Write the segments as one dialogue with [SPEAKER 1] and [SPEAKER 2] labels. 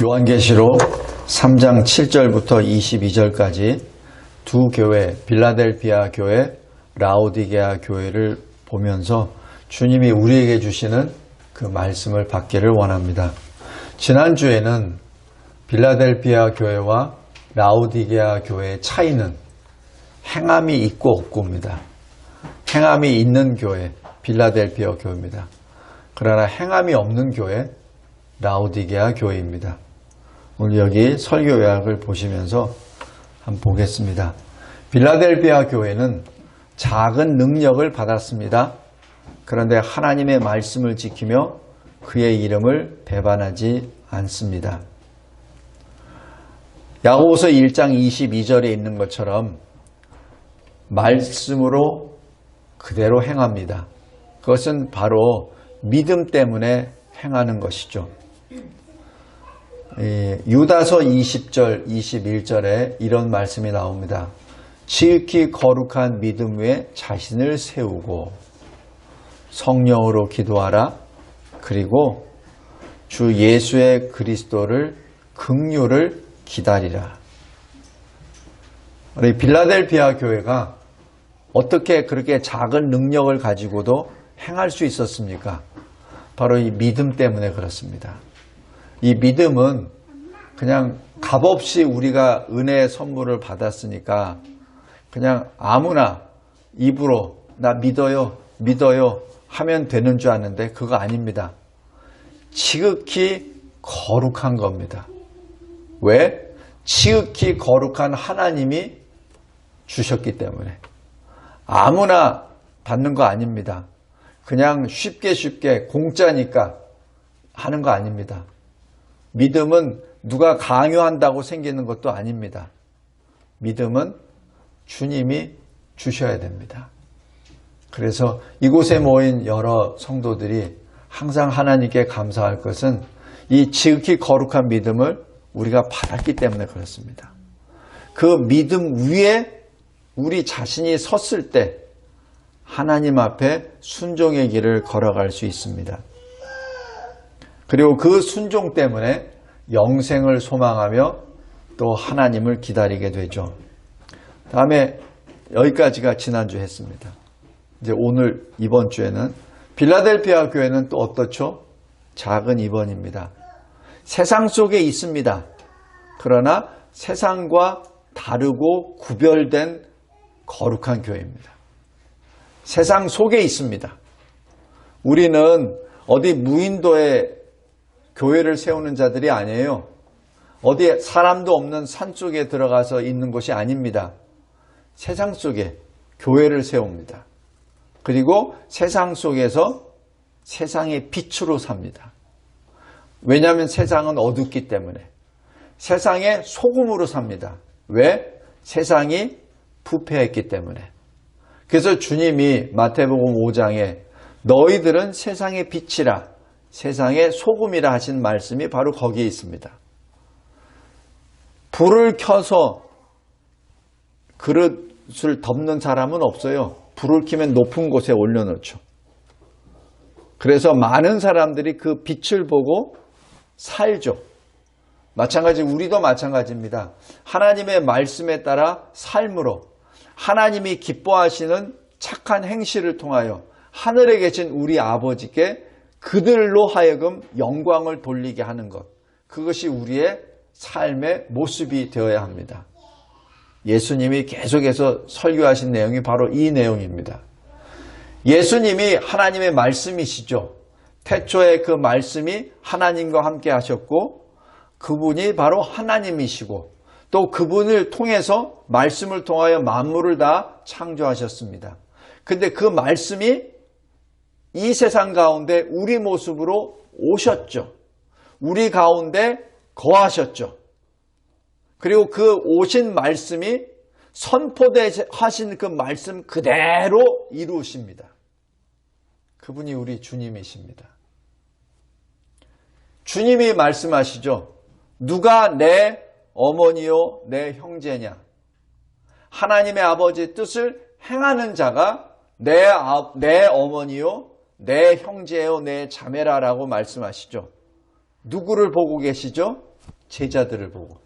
[SPEAKER 1] 요한계시록 3장 7절부터 22절까지 두 교회, 빌라델피아 교회, 라오디게아 교회를 보면서 주님이 우리에게 주시는 그 말씀을 받기를 원합니다. 지난주에는 빌라델피아 교회와 라오디게아 교회의 차이는 행함이 있고 없고입니다. 행함이 있는 교회, 빌라델피아 교회입니다. 그러나 행함이 없는 교회, 라오디게아 교회입니다. 오늘 여기 설교 요약을 보시면서 한번 보겠습니다. 빌라델피아 교회는 작은 능력을 받았습니다. 그런데 하나님의 말씀을 지키며 그의 이름을 배반하지 않습니다. 야고보서 1장 22절에 있는 것처럼 말씀으로 그대로 행합니다. 그것은 바로 믿음 때문에 행하는 것이죠. 유다서 20절, 21절에 이런 말씀이 나옵니다. 지극히 거룩한 믿음 위에 자신을 세우고 성령으로 기도하라. 그리고 주 예수의 그리스도를 긍휼을 기다리라. 우리 빌라델피아 교회가 어떻게 그렇게 작은 능력을 가지고도 행할 수 있었습니까? 바로 이 믿음 때문에 그렇습니다. 이 믿음은 그냥 값없이 우리가 은혜의 선물을 받았으니까 그냥 아무나 입으로 나 믿어요, 믿어요 하면 되는 줄 아는데 그거 아닙니다. 지극히 거룩한 겁니다. 왜? 지극히 거룩한 하나님이 주셨기 때문에. 아무나 받는 거 아닙니다. 그냥 쉽게 공짜니까 하는 거 아닙니다. 믿음은 누가 강요한다고 생기는 것도 아닙니다. 믿음은 주님이 주셔야 됩니다. 그래서 이곳에 모인 여러 성도들이 항상 하나님께 감사할 것은 이 지극히 거룩한 믿음을 우리가 받았기 때문에 그렇습니다. 그 믿음 위에 우리 자신이 섰을 때 하나님 앞에 순종의 길을 걸어갈 수 있습니다. 그리고 그 순종 때문에 영생을 소망하며 또 하나님을 기다리게 되죠. 다음에 여기까지가 지난주 했습니다. 이제 오늘 이번 주에는 빌라델피아 교회는 또 어떻죠? 작은 이번입니다. 세상 속에 있습니다. 그러나 세상과 다르고 구별된 거룩한 교회입니다. 세상 속에 있습니다. 우리는 어디 무인도에 교회를 세우는 자들이 아니에요. 어디 사람도 없는 산 속에 들어가서 있는 곳이 아닙니다. 세상 속에 교회를 세웁니다. 그리고 세상 속에서 세상의 빛으로 삽니다. 왜냐하면 세상은 어둡기 때문에. 세상의 소금으로 삽니다. 왜? 세상이 부패했기 때문에. 그래서 주님이 마태복음 5장에 너희들은 세상의 빛이라 세상의 소금이라 하신 말씀이 바로 거기에 있습니다. 불을 켜서 그릇을 덮는 사람은 없어요. 불을 켜면 높은 곳에 올려놓죠. 그래서 많은 사람들이 그 빛을 보고 살죠. 마찬가지 우리도 마찬가지입니다. 하나님의 말씀에 따라 삶으로 하나님이 기뻐하시는 착한 행실을 통하여 하늘에 계신 우리 아버지께 그들로 하여금 영광을 돌리게 하는 것. 그것이 우리의 삶의 모습이 되어야 합니다. 예수님이 계속해서 설교하신 내용이 바로 이 내용입니다. 예수님이 하나님의 말씀이시죠. 태초에 그 말씀이 하나님과 함께 하셨고 그분이 바로 하나님이시고 또 그분을 통해서 말씀을 통하여 만물을 다 창조하셨습니다. 근데 그 말씀이 이 세상 가운데 우리 모습으로 오셨죠. 우리 가운데 거하셨죠. 그리고 그 오신 말씀이 선포하신 그 말씀 그대로 이루십니다. 그분이 우리 주님이십니다. 주님이 말씀하시죠. 누가 내 어머니요 내 형제냐. 하나님의 아버지의 뜻을 행하는 자가 내 어머니요 내 형제요 내 자매라라고 말씀하시죠. 누구를 보고 계시죠? 제자들을 보고,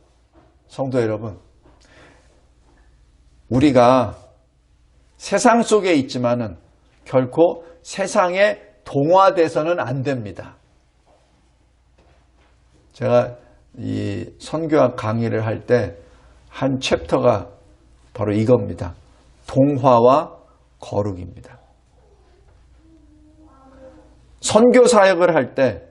[SPEAKER 1] 성도 여러분, 우리가 세상 속에 있지만은 결코 세상에 동화돼서는 안 됩니다. 제가 이 선교학 강의를 할 때 한 챕터가 바로 이겁니다. 동화와 거룩입니다. 선교 사역을 할 때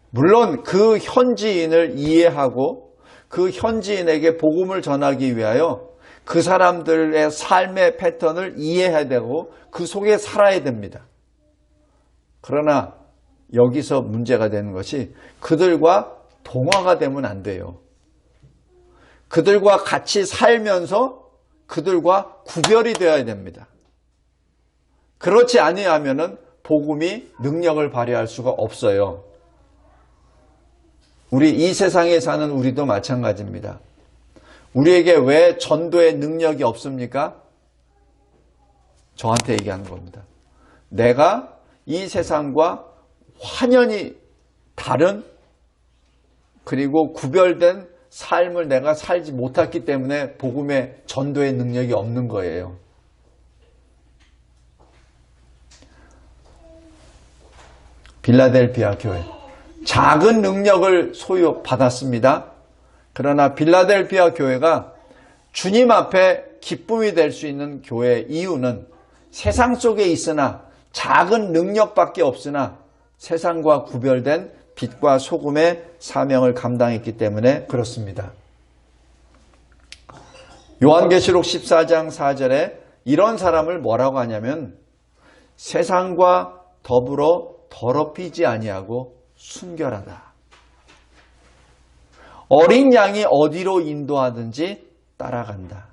[SPEAKER 1] 물론 그 현지인을 이해하고 그 현지인에게 복음을 전하기 위하여 그 사람들의 삶의 패턴을 이해해야 되고 그 속에 살아야 됩니다. 그러나 여기서 문제가 되는 것이 그들과 동화가 되면 안 돼요. 그들과 같이 살면서 그들과 구별이 되어야 됩니다. 그렇지 아니하면은 복음이 능력을 발휘할 수가 없어요. 우리 이 세상에 사는 우리도 마찬가지입니다. 우리에게 왜 전도의 능력이 없습니까? 저한테 얘기하는 겁니다. 내가 이 세상과 환연히 다른 그리고 구별된 삶을 내가 살지 못했기 때문에 복음의 전도의 능력이 없는 거예요. 빌라델피아 교회 작은 능력을 소유받았습니다. 그러나 빌라델피아 교회가 주님 앞에 기쁨이 될 수 있는 교회의 이유는 세상 속에 있으나 작은 능력밖에 없으나 세상과 구별된 빛과 소금의 사명을 감당했기 때문에 그렇습니다. 요한계시록 14장 4절에 이런 사람을 뭐라고 하냐면 세상과 더불어 더럽히지 아니하고 순결하다. 어린 양이 어디로 인도하든지 따라간다.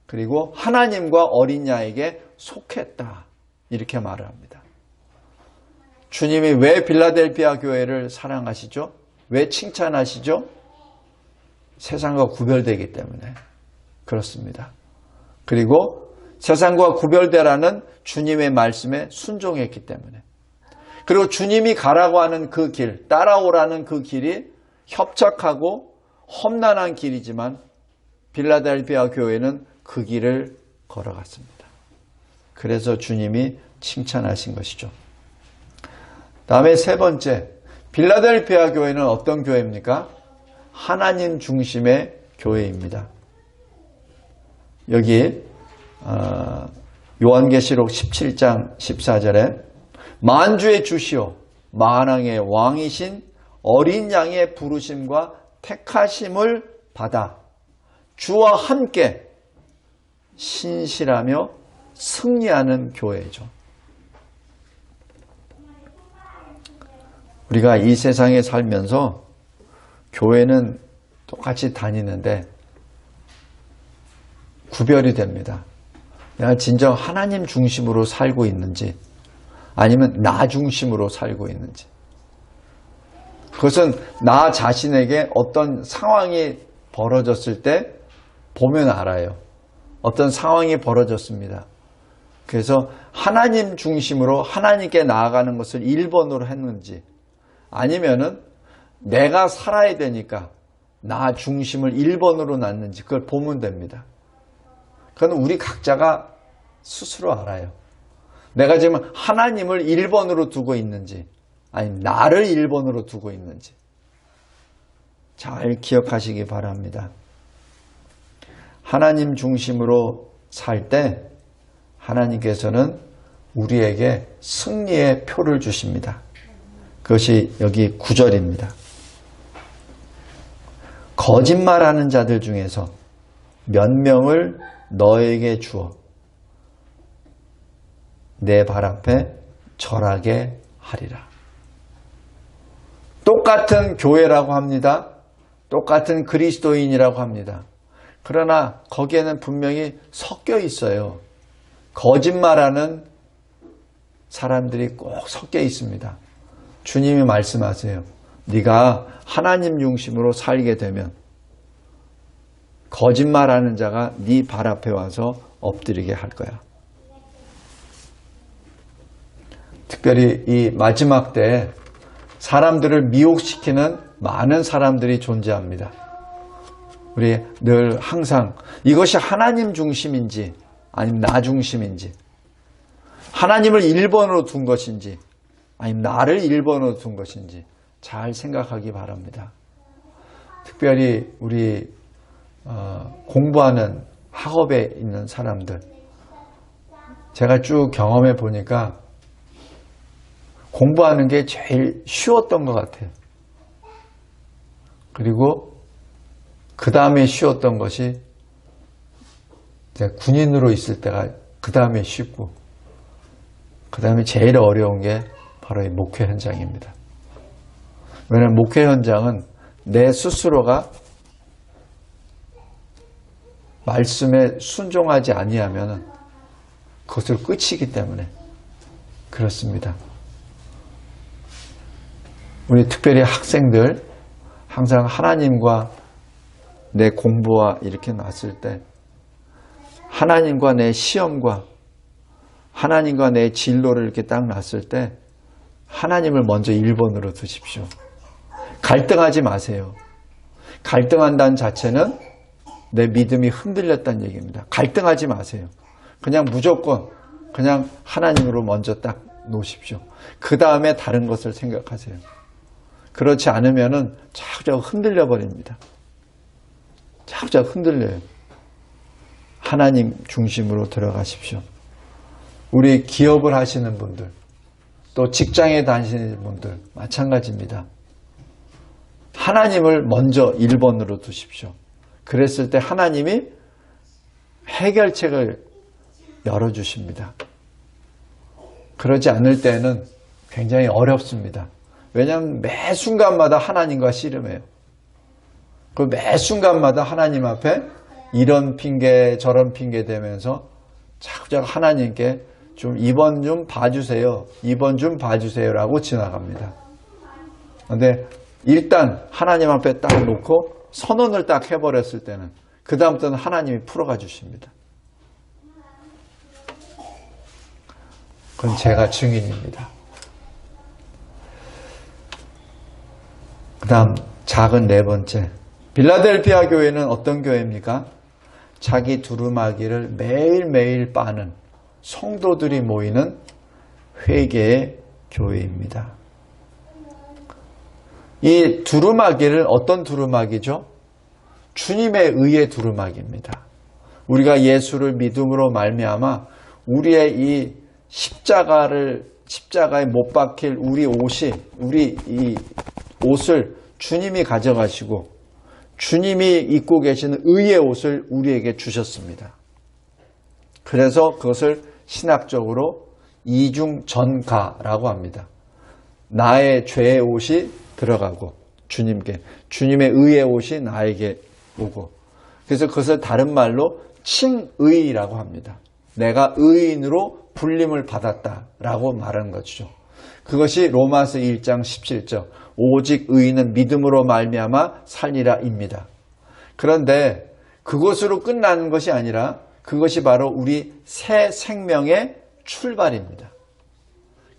[SPEAKER 1] 그리고 하나님과 어린 양에게 속했다. 이렇게 말을 합니다. 주님이 왜 빌라델피아 교회를 사랑하시죠? 왜 칭찬하시죠? 세상과 구별되기 때문에 그렇습니다. 그리고 세상과 구별되라는 주님의 말씀에 순종했기 때문에 그리고 주님이 가라고 하는 그 길, 따라오라는 그 길이 협착하고 험난한 길이지만 빌라델피아 교회는 그 길을 걸어갔습니다. 그래서 주님이 칭찬하신 것이죠. 다음에 세 번째, 빌라델피아 교회는 어떤 교회입니까? 하나님 중심의 교회입니다. 여기 요한계시록 17장 14절에 만주의 주시오 만왕의 왕이신 어린 양의 부르심과 택하심을 받아 주와 함께 신실하며 승리하는 교회죠. 우리가 이 세상에 살면서 교회는 똑같이 다니는데 구별이 됩니다. 내가 진정 하나님 중심으로 살고 있는지 아니면 나 중심으로 살고 있는지. 그것은 나 자신에게 어떤 상황이 벌어졌을 때 보면 알아요. 어떤 상황이 벌어졌습니다. 그래서 하나님 중심으로 하나님께 나아가는 것을 1번으로 했는지 아니면은 내가 살아야 되니까 나 중심을 1번으로 놨는지 그걸 보면 됩니다. 그건 우리 각자가 스스로 알아요. 내가 지금 하나님을 1번으로 두고 있는지 아니 나를 1번으로 두고 있는지 잘 기억하시기 바랍니다. 하나님 중심으로 살 때 하나님께서는 우리에게 승리의 표를 주십니다. 그것이 여기 9절입니다. 거짓말하는 자들 중에서 몇 명을 너에게 주어 내 발 앞에 절하게 하리라. 똑같은 교회라고 합니다. 똑같은 그리스도인이라고 합니다. 그러나 거기에는 분명히 섞여 있어요. 거짓말하는 사람들이 꼭 섞여 있습니다. 주님이 말씀하세요. 네가 하나님 중심으로 살게 되면 거짓말하는 자가 네 발 앞에 와서 엎드리게 할 거야. 특별히 이 마지막 때 사람들을 미혹시키는 많은 사람들이 존재합니다. 우리 늘 항상 이것이 하나님 중심인지 아니면 나 중심인지, 하나님을 1번으로 둔 것인지 아니면 나를 1번으로 둔 것인지 잘 생각하기 바랍니다. 특별히 우리 공부하는 학업에 있는 사람들, 제가 쭉 경험해 보니까 공부하는 게 제일 쉬웠던 것 같아요. 그리고 그 다음에 쉬웠던 것이 제가 군인으로 있을 때가 그 다음에 쉽고, 그 다음에 제일 어려운 게 바로 이 목회 현장입니다. 왜냐하면 목회 현장은 내 스스로가 말씀에 순종하지 아니하면 그것을 끝이기 때문에 그렇습니다. 우리 특별히 학생들 항상 하나님과 내 공부와 이렇게 놨을 때 하나님과 내 시험과 하나님과 내 진로를 이렇게 딱 놨을 때 하나님을 먼저 1번으로 두십시오. 갈등하지 마세요. 갈등한다는 자체는 내 믿음이 흔들렸다는 얘기입니다. 갈등하지 마세요. 그냥 무조건 그냥 하나님으로 먼저 딱 놓으십시오. 그 다음에 다른 것을 생각하세요. 그렇지 않으면은 자꾸자꾸 흔들려 버립니다. 자꾸자꾸 흔들려요. 하나님 중심으로 들어가십시오. 우리 기업을 하시는 분들, 또 직장에 다니시는 분들 마찬가지입니다. 하나님을 먼저 1번으로 두십시오. 그랬을 때 하나님이 해결책을 열어주십니다. 그러지 않을 때는 굉장히 어렵습니다. 왜냐하면 매 순간마다 하나님과 씨름해요. 그 매 순간마다 하나님 앞에 이런 핑계 저런 핑계 대면서 자꾸자꾸 하나님께 좀 이번 좀 봐주세요. 이번 좀 봐주세요 라고 지나갑니다. 그런데 일단 하나님 앞에 딱 놓고 선언을 딱 해버렸을 때는 그 다음부터는 하나님이 풀어가 주십니다. 그건 제가 증인입니다. 그 다음 작은 네 번째, 빌라델피아 교회는 어떤 교회입니까? 자기 두루마기를 매일매일 빠는 성도들이 모이는 회개의 교회입니다. 이 두루마기를 어떤 두루마기죠? 주님의 의의 두루마기입니다. 우리가 예수를 믿음으로 말미암아 우리의 이 십자가에 못 박힐 우리 이 옷을 주님이 가져가시고 주님이 입고 계시는 의의 옷을 우리에게 주셨습니다. 그래서 그것을 신학적으로 이중전가라고 합니다. 나의 죄의 옷이 들어가고 주님의 의의 옷이 나에게 오고, 그래서 그것을 다른 말로 칭의라고 합니다. 내가 의인으로 불림을 받았다라고 말하는 것이죠. 그것이 로마서 1장 17절 오직 의인은 믿음으로 말미암아 살리라입니다. 그런데 그것으로 끝나는 것이 아니라 그것이 바로 우리 새 생명의 출발입니다.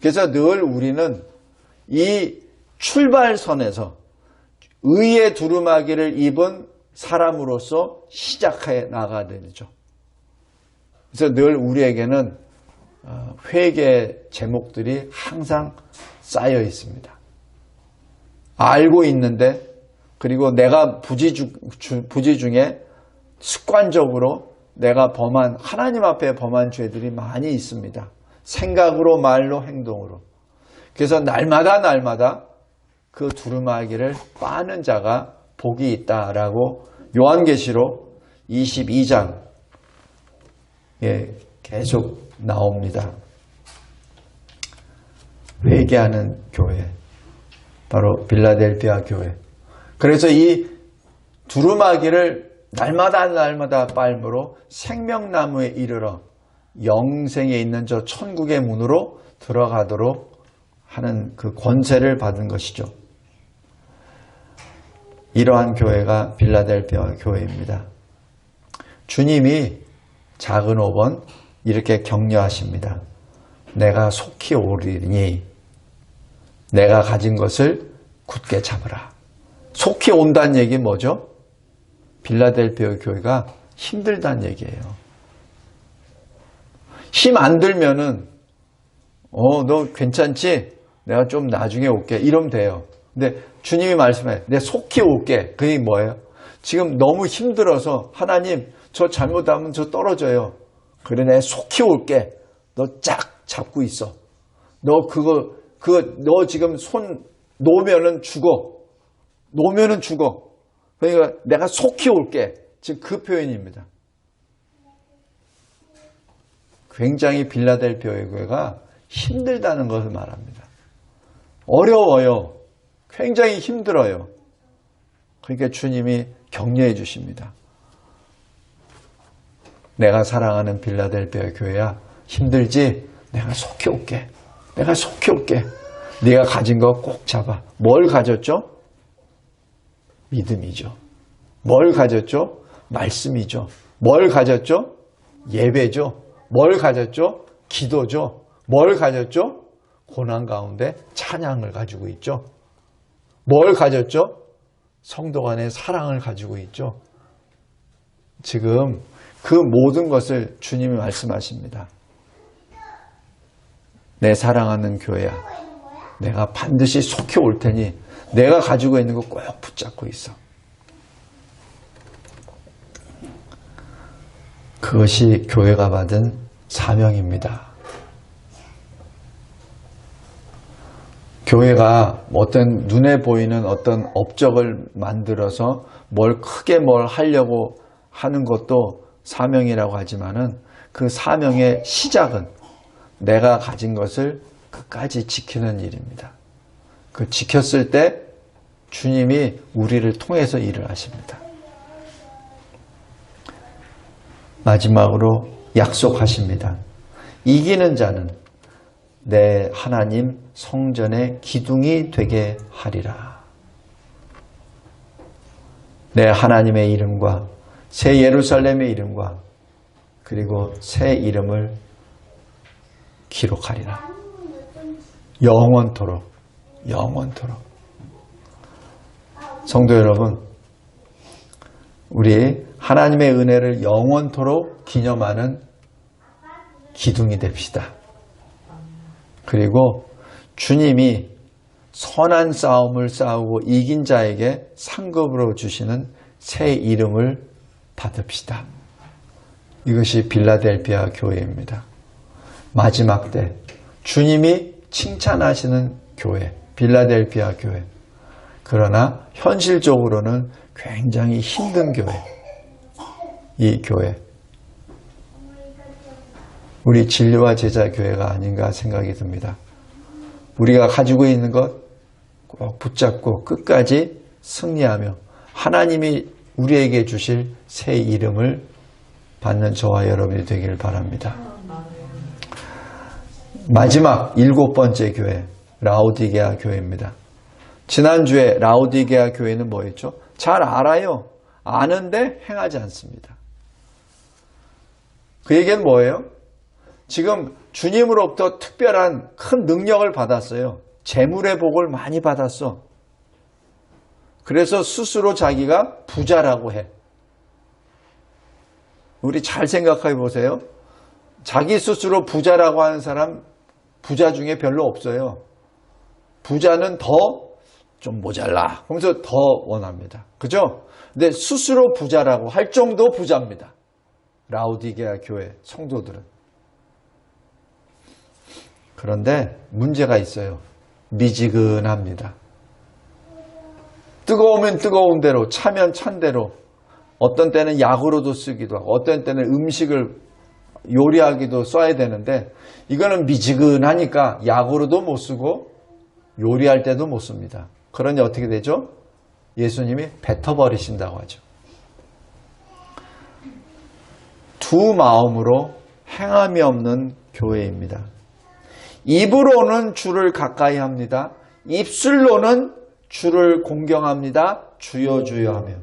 [SPEAKER 1] 그래서 늘 우리는 이 출발선에서 의의 두루마기를 입은 사람으로서 시작해 나가야 되죠. 그래서 늘 우리에게는 회개의 제목들이 항상 쌓여 있습니다. 알고 있는데, 그리고 내가 부지 중에 습관적으로 내가 하나님 앞에 범한 죄들이 많이 있습니다. 생각으로, 말로, 행동으로. 그래서 날마다 그 두루마기를 빠는 자가 복이 있다라고 요한계시록 22장에 계속 나옵니다. 회개하는 교회, 바로 빌라델피아 교회. 그래서 이 두루마기를 날마다 빨므로 생명나무에 이르러 영생에 있는 저 천국의 문으로 들어가도록 하는 그 권세를 받은 것이죠. 이러한 교회가 빌라델피아 교회입니다. 주님이 작은 5번 이렇게 격려하십니다. 내가 속히 오리니 내가 가진 것을 굳게 잡으라. 속히 온다는 얘기 뭐죠? 빌라델피아 교회가 힘들다는 얘기예요. 힘 안 들면은 너 괜찮지? 내가 좀 나중에 올게. 이러면 돼요. 근데 주님이 말씀해. 내 속히 올게. 그게 뭐예요? 지금 너무 힘들어서 하나님 저 잘못하면 저 떨어져요. 그래 내 속히 올게. 너 쫙 잡고 있어. 너 너 지금 손 놓으면은 죽어. 놓으면은 죽어. 그러니까 내가 속히 올게. 지금 그 표현입니다. 굉장히 빌라델피아 교회가 힘들다는 것을 말합니다. 어려워요. 굉장히 힘들어요. 그러니까 주님이 격려해 주십니다. 내가 사랑하는 빌라델피아 교회야, 힘들지? 내가 속히 올게. 내가 속히 올게. 네가 가진 거 꼭 잡아. 뭘 가졌죠? 믿음이죠. 뭘 가졌죠? 말씀이죠. 뭘 가졌죠? 예배죠. 뭘 가졌죠? 기도죠. 뭘 가졌죠? 고난 가운데 찬양을 가지고 있죠. 뭘 가졌죠? 성도 간의 사랑을 가지고 있죠. 지금 그 모든 것을 주님이 말씀하십니다. 내 사랑하는 교회야, 내가 반드시 속히 올 테니 내가 가지고 있는 거 꼭 붙잡고 있어. 그것이 교회가 받은 사명입니다. 교회가 어떤 눈에 보이는 어떤 업적을 만들어서 뭘 크게 뭘 하려고 하는 것도 사명이라고 하지만은 그 사명의 시작은 내가 가진 것을 끝까지 지키는 일입니다. 그 지켰을 때 주님이 우리를 통해서 일을 하십니다. 마지막으로 약속하십니다. 이기는 자는 내 하나님 성전의 기둥이 되게 하리라. 내 하나님의 이름과 새 예루살렘의 이름과 그리고 새 이름을 기록하리라. 영원토록, 영원토록. 성도 여러분, 우리 하나님의 은혜를 영원토록 기념하는 기둥이 됩시다. 그리고 주님이 선한 싸움을 싸우고 이긴 자에게 상급으로 주시는 새 이름을 받읍시다. 이것이 빌라델피아 교회입니다. 마지막 때 주님이 칭찬하시는 교회, 빌라델피아 교회. 그러나 현실적으로는 굉장히 힘든 교회. 이 교회. 우리 진리와 제자 교회가 아닌가 생각이 듭니다. 우리가 가지고 있는 것 꼭 붙잡고 끝까지 승리하며 하나님이 우리에게 주실 새 이름을 받는 저와 여러분이 되기를 바랍니다. 마지막 7번째 교회, 라오디게아 교회입니다. 지난주에 라오디게아 교회는 뭐였죠? 잘 알아요. 아는데 행하지 않습니다. 그 얘기는 뭐예요? 지금 주님으로부터 특별한 큰 능력을 받았어요. 재물의 복을 많이 받았어. 그래서 스스로 자기가 부자라고 해. 우리 잘 생각해 보세요. 자기 스스로 부자라고 하는 사람 부자 중에 별로 없어요. 부자는 더 좀 모자라 하면서 더 원합니다. 그죠? 근데 스스로 부자라고 할 정도 부자입니다. 라오디게아 교회 성도들은. 그런데 문제가 있어요. 미지근합니다. 뜨거우면 뜨거운 대로, 차면 찬 대로, 어떤 때는 약으로도 쓰기도 하고, 어떤 때는 음식을 요리하기도 써야 되는데, 이거는 미지근하니까 약으로도 못 쓰고, 요리할 때도 못 씁니다. 그러니 어떻게 되죠? 예수님이 뱉어버리신다고 하죠. 두 마음으로 행함이 없는 교회입니다. 입으로는 주를 가까이 합니다. 입술로는 주를 공경합니다. 주여 주여 하며.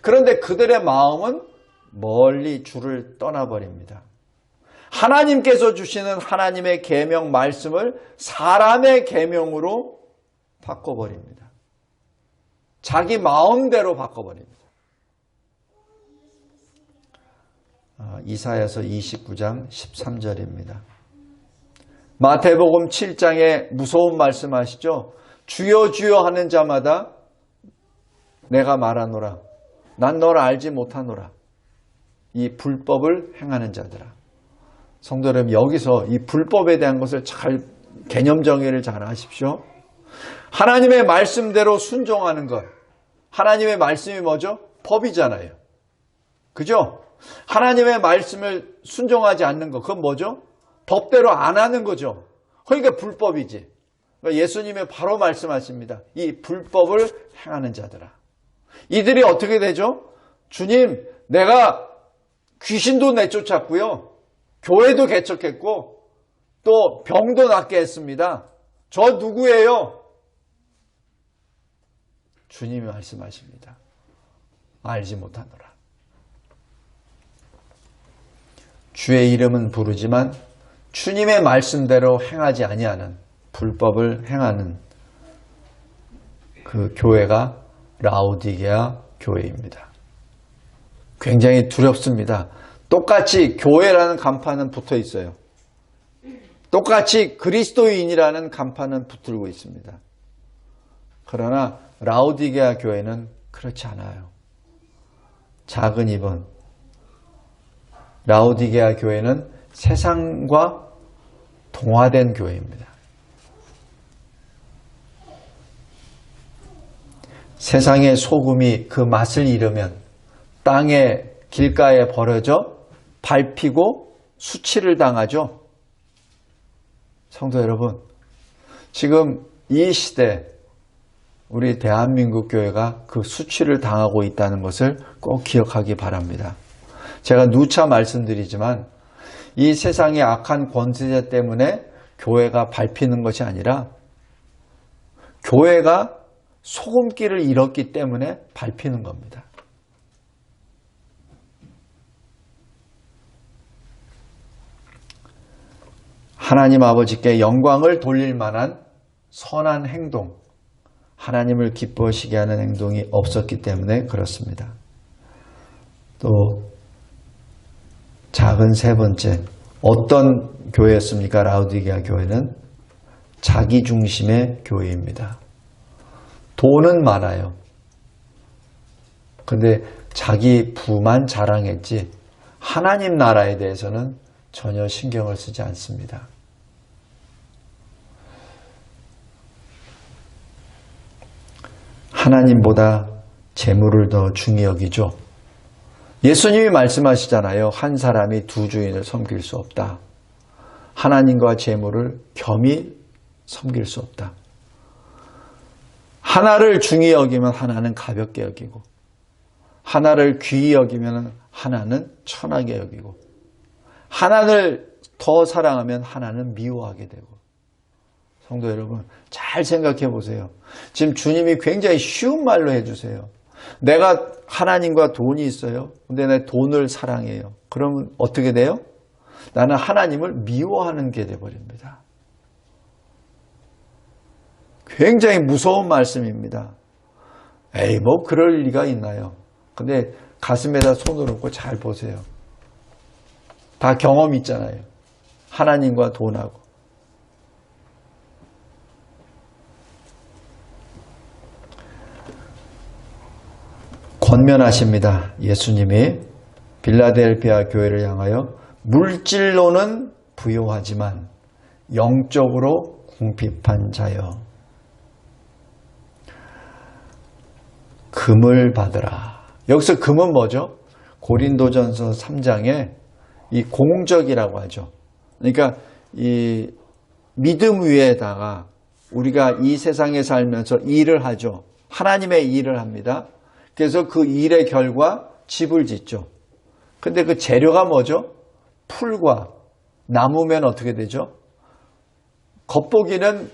[SPEAKER 1] 그런데 그들의 마음은 멀리 주를 떠나버립니다. 하나님께서 주시는 하나님의 계명 말씀을 사람의 계명으로 바꿔버립니다. 자기 마음대로 바꿔버립니다. 이사야서 29장 13절입니다. 마태복음 7장에 무서운 말씀하시죠. 주여 주여 하는 자마다 내가 말하노라. 난 너를 알지 못하노라. 이 불법을 행하는 자들아. 성도 여러분, 여기서 이 불법에 대한 것을 잘 개념 정의를 잘 하십시오. 하나님의 말씀대로 순종하는 것. 하나님의 말씀이 뭐죠? 법이잖아요. 그죠? 하나님의 말씀을 순종하지 않는 것. 그건 뭐죠? 법대로 안 하는 거죠. 그러니까 불법이지. 그러니까 예수님이 바로 말씀하십니다. 이 불법을 행하는 자들아. 이들이 어떻게 되죠? 주님, 내가 귀신도 내쫓았고요. 교회도 개척했고 또 병도 낫게 했습니다. 저 누구예요? 주님이 말씀하십니다. 알지 못하노라. 주의 이름은 부르지만 주님의 말씀대로 행하지 아니하는 불법을 행하는 그 교회가 라오디게아 교회입니다. 굉장히 두렵습니다. 똑같이 교회라는 간판은 붙어 있어요. 똑같이 그리스도인이라는 간판은 붙들고 있습니다. 그러나 라오디게아 교회는 그렇지 않아요. 작은 입은 라오디게아 교회는 세상과 동화된 교회입니다. 세상의 소금이 그 맛을 잃으면 땅의 길가에 버려져 밟히고 수치를 당하죠. 성도 여러분, 지금 이 시대 우리 대한민국 교회가 그 수치를 당하고 있다는 것을 꼭 기억하기 바랍니다. 제가 누차 말씀드리지만 이 세상의 악한 권세자 때문에 교회가 밟히는 것이 아니라 교회가 소금기를 잃었기 때문에 밟히는 겁니다. 하나님 아버지께 영광을 돌릴 만한 선한 행동, 하나님을 기뻐하시게 하는 행동이 없었기 때문에 그렇습니다. 또 작은 세 번째, 어떤 교회였습니까? 라오디게아 교회는 자기 중심의 교회입니다. 돈은 많아요. 근데 자기 부만 자랑했지 하나님 나라에 대해서는 전혀 신경을 쓰지 않습니다. 하나님보다 재물을 더 중히 여기죠. 예수님이 말씀하시잖아요. 한 사람이 두 주인을 섬길 수 없다. 하나님과 재물을 겸히 섬길 수 없다. 하나를 중히 여기면 하나는 가볍게 여기고 하나를 귀히 여기면 하나는 천하게 여기고 하나를 더 사랑하면 하나는 미워하게 되고. 성도 여러분, 잘 생각해 보세요. 지금 주님이 굉장히 쉬운 말로 해주세요. 내가 하나님과 돈이 있어요. 근데 내 돈을 사랑해요. 그러면 어떻게 돼요? 나는 하나님을 미워하는 게 돼버립니다. 굉장히 무서운 말씀입니다. 에이, 뭐 그럴 리가 있나요? 근데 가슴에다 손을 얹고 잘 보세요. 다 경험 있잖아요. 하나님과 돈하고. 권면하십니다. 예수님이 빌라델피아 교회를 향하여 물질로는 부요하지만 영적으로 궁핍한 자여 금을 받으라. 여기서 금은 뭐죠? 고린도전서 3장에 이 공적이라고 하죠. 그러니까 이 믿음 위에다가 우리가 이 세상에 살면서 일을 하죠. 하나님의 일을 합니다. 그래서 그 일의 결과 집을 짓죠. 근데 그 재료가 뭐죠? 풀과 나무면 어떻게 되죠? 겉보기는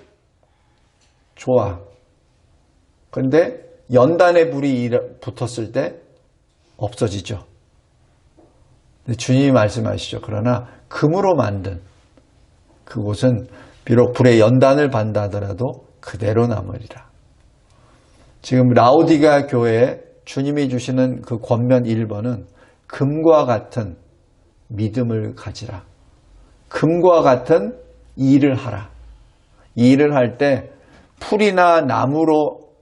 [SPEAKER 1] 좋아. 근데 연단의 불이 붙었을 때 없어지죠. 주님이 말씀하시죠. 그러나 금으로 만든 그곳은 비록 불의 연단을 받는다 하더라도 그대로 남으리라. 지금 라오디게아 교회에 주님이 주시는 그 권면 1번은 금과 같은 믿음을 가지라. 금과 같은 일을 하라. 일을 할 때 풀이나 나무로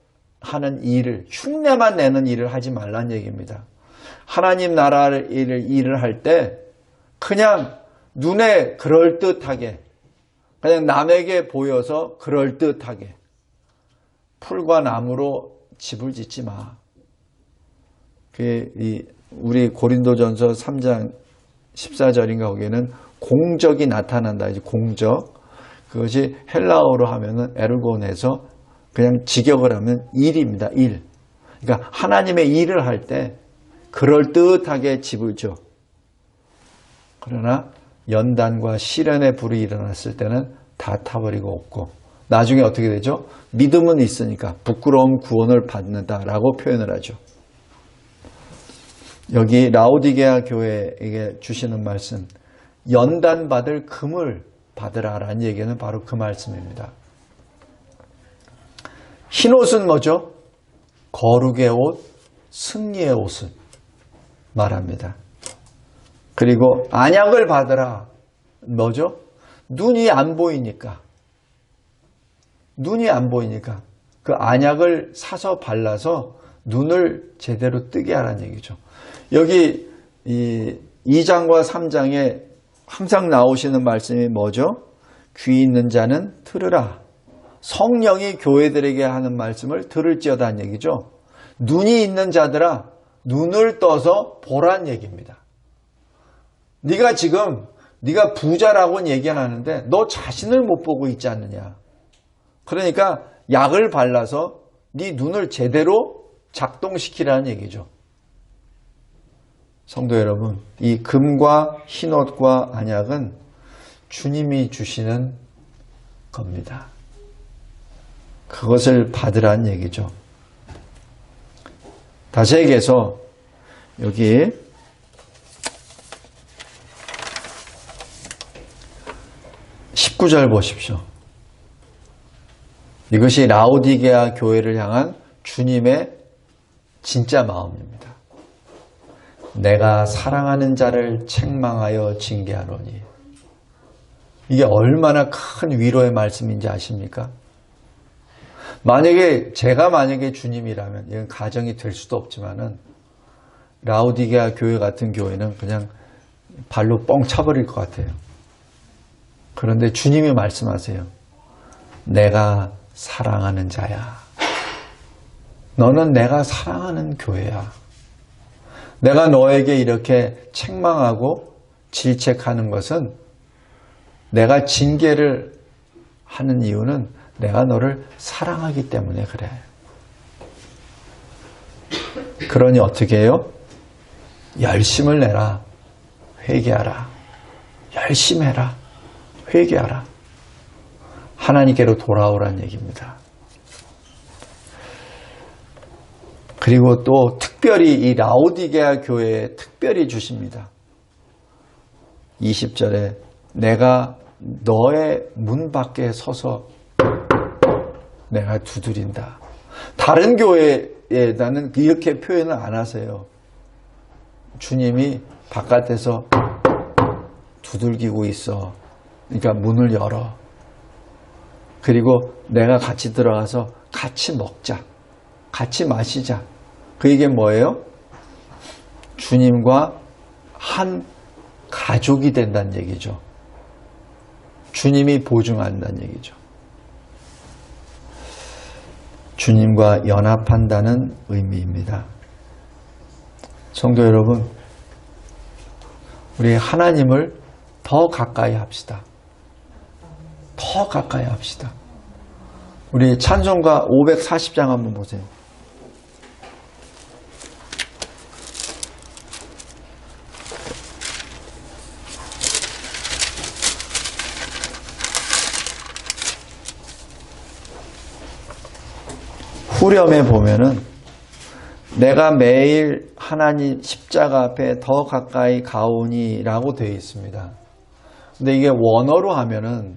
[SPEAKER 1] 하는 일을, 흉내만 내는 일을 하지 말란 얘기입니다. 하나님 나라를 일을 할 때 그냥 눈에 그럴듯하게, 그냥 남에게 보여서 그럴듯하게 풀과 나무로 집을 짓지 마. 우리 고린도전서 3장 14절인가 거기에는 공적이 나타난다. 이제 공적. 그것이 헬라어로 하면은 에르곤에서 그냥 직역을 하면 일입니다. 일. 그러니까 하나님의 일을 할 때 그럴듯하게 집을 져. 그러나 연단과 시련의 불이 일어났을 때는 다 타버리고 없고, 나중에 어떻게 되죠? 믿음은 있으니까 부끄러움 구원을 받는다라고 표현을 하죠. 여기 라오디게아 교회에게 주시는 말씀, 연단받을 금을 받으라라는 얘기는 바로 그 말씀입니다. 흰옷은 뭐죠? 거룩의 옷, 승리의 옷을 말합니다. 그리고 안약을 받으라. 뭐죠? 눈이 안 보이니까. 눈이 안 보이니까 그 안약을 사서 발라서 눈을 제대로 뜨게 하라는 얘기죠. 여기 이 2장과 3장에 항상 나오시는 말씀이 뭐죠? 귀 있는 자는 들으라. 성령이 교회들에게 하는 말씀을 들을지어다는 얘기죠. 눈이 있는 자들아, 눈을 떠서 보란 얘기입니다. 네가 지금 네가 부자라고는 얘기 안 하는데 너 자신을 못 보고 있지 않느냐. 그러니까 약을 발라서 네 눈을 제대로 작동시키라는 얘기죠. 성도 여러분, 이 금과 흰옷과 안약은 주님이 주시는 겁니다. 그것을 받으라는 얘기죠. 다시 얘기해서 여기 19절 보십시오. 이것이 라오디게아 교회를 향한 주님의 진짜 마음입니다. 내가 사랑하는 자를 책망하여 징계하노니. 이게 얼마나 큰 위로의 말씀인지 아십니까? 제가 만약에 주님이라면, 이건 가정이 될 수도 없지만은, 라오디게아 교회 같은 교회는 그냥 발로 뻥 차버릴 것 같아요. 그런데 주님이 말씀하세요. 내가 사랑하는 자야. 너는 내가 사랑하는 교회야. 내가 너에게 이렇게 책망하고 질책하는 것은, 내가 징계를 하는 이유는 내가 너를 사랑하기 때문에 그래. 그러니 어떻게 해요? 열심을 내라. 회개하라. 열심히 해라. 회개하라. 하나님께로 돌아오라는 얘기입니다. 그리고 또 특별히 이 라오디게아 교회에 특별히 주십니다. 20절에 내가 너의 문 밖에 서서 내가 두드린다. 다른 교회에 나는 이렇게 표현을 안 하세요. 주님이 바깥에서 두들기고 있어. 그러니까 문을 열어. 그리고 내가 같이 들어가서 같이 먹자. 같이 마시자. 그게 뭐예요? 주님과 한 가족이 된다는 얘기죠. 주님이 보증한다는 얘기죠. 주님과 연합한다는 의미입니다. 성도 여러분, 우리 하나님을 더 가까이 합시다. 더 가까이 합시다. 우리 찬송가 540장 한번 보세요. 후렴에 보면은 내가 매일 하나님 십자가 앞에 더 가까이 가오니 라고 되어 있습니다. 근데 이게 원어로 하면은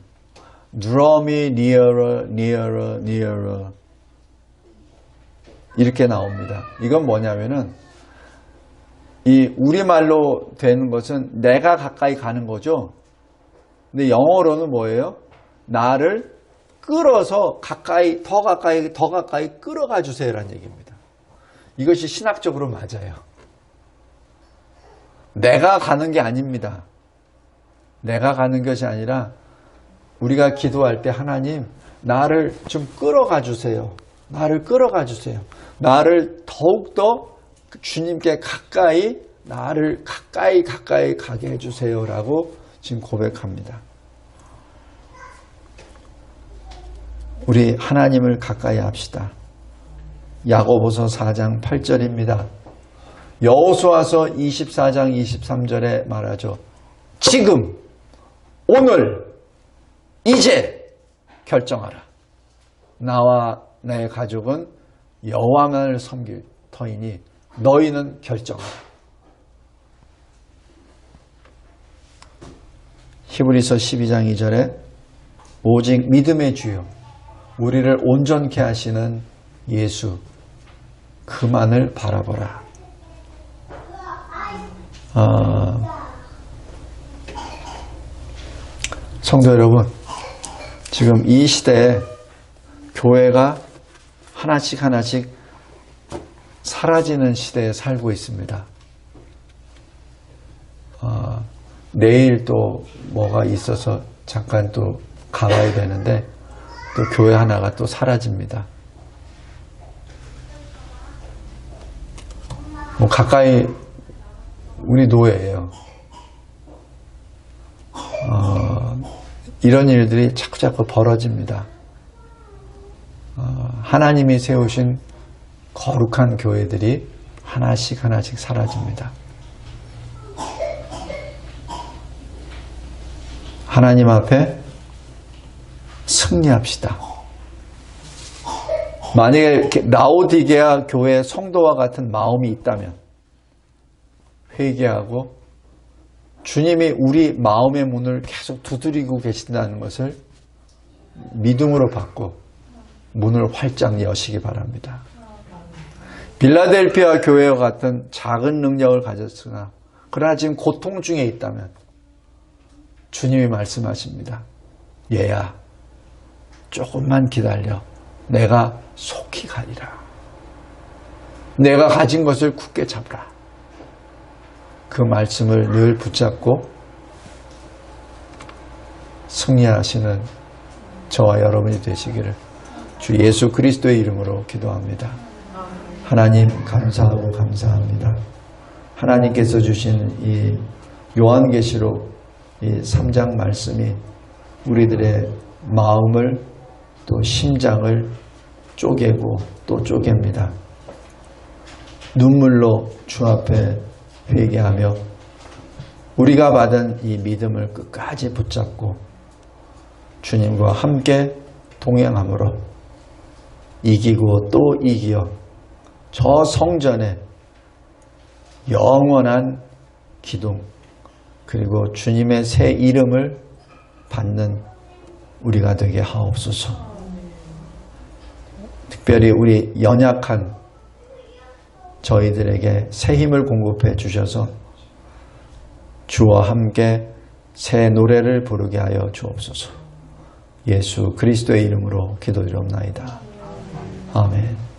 [SPEAKER 1] Draw me nearer, nearer, nearer. 이렇게 나옵니다. 이건 뭐냐면은 이 우리말로 되는 것은 내가 가까이 가는 거죠. 근데 영어로는 뭐예요? 나를 끌어서 가까이, 더 가까이 끌어가 주세요라는 얘기입니다. 이것이 신학적으로 맞아요. 내가 가는 게 아닙니다. 내가 가는 것이 아니라 우리가 기도할 때 하나님, 나를 좀 끌어가 주세요. 나를 끌어가 주세요. 나를 더욱더 주님께 가까이, 나를 가까이 가게 해주세요라고 지금 고백합니다. 우리 하나님을 가까이 합시다. 야고보서 4장 8절입니다. 여호수아서 24장 23절에 말하죠. 지금, 오늘, 이제 결정하라. 나와 내 가족은 여호와만을 섬길 터이니 너희는 결정하라. 히브리서 12장 2절에 오직 믿음의 주요 우리를 온전케 하시는 예수 그만을 바라보라. 성도 여러분, 지금 이 시대에 교회가 하나씩 사라지는 시대에 살고 있습니다. 내일 또 뭐가 있어서 잠깐 또 가봐야 되는데 또 교회 하나가 또 사라집니다. 뭐 가까이 우리 노예예요. 이런 일들이 자꾸 벌어집니다. 하나님이 세우신 거룩한 교회들이 하나씩 사라집니다. 하나님 앞에 승리합시다. 만약에 라오디게아 교회 성도와 같은 마음이 있다면 회개하고 주님이 우리 마음의 문을 계속 두드리고 계신다는 것을 믿음으로 받고 문을 활짝 여시기 바랍니다. 빌라델피아 교회와 같은 작은 능력을 가졌으나 그러나 지금 고통 중에 있다면 주님이 말씀하십니다. 얘야, 조금만 기다려. 내가 속히 가리라. 내가 가진 것을 굳게 잡으라. 그 말씀을 늘 붙잡고 승리하시는 저와 여러분이 되시기를 주 예수 그리스도의 이름으로 기도합니다. 하나님 감사하고 감사합니다. 하나님께서 주신 이 요한계시록 이 3장 말씀이 우리들의 마음을 또 심장을 쪼개고 또 쪼갭니다. 눈물로 주 앞에 회개하며 우리가 받은 이 믿음을 끝까지 붙잡고 주님과 함께 동행함으로 이기고 또 이기어 저 성전에 영원한 기둥 그리고 주님의 새 이름을 받는 우리가 되게 하옵소서. 특별히 우리 연약한 저희들에게 새 힘을 공급해 주셔서 주와 함께 새 노래를 부르게 하여 주옵소서. 예수 그리스도의 이름으로 기도드리옵나이다. 아멘.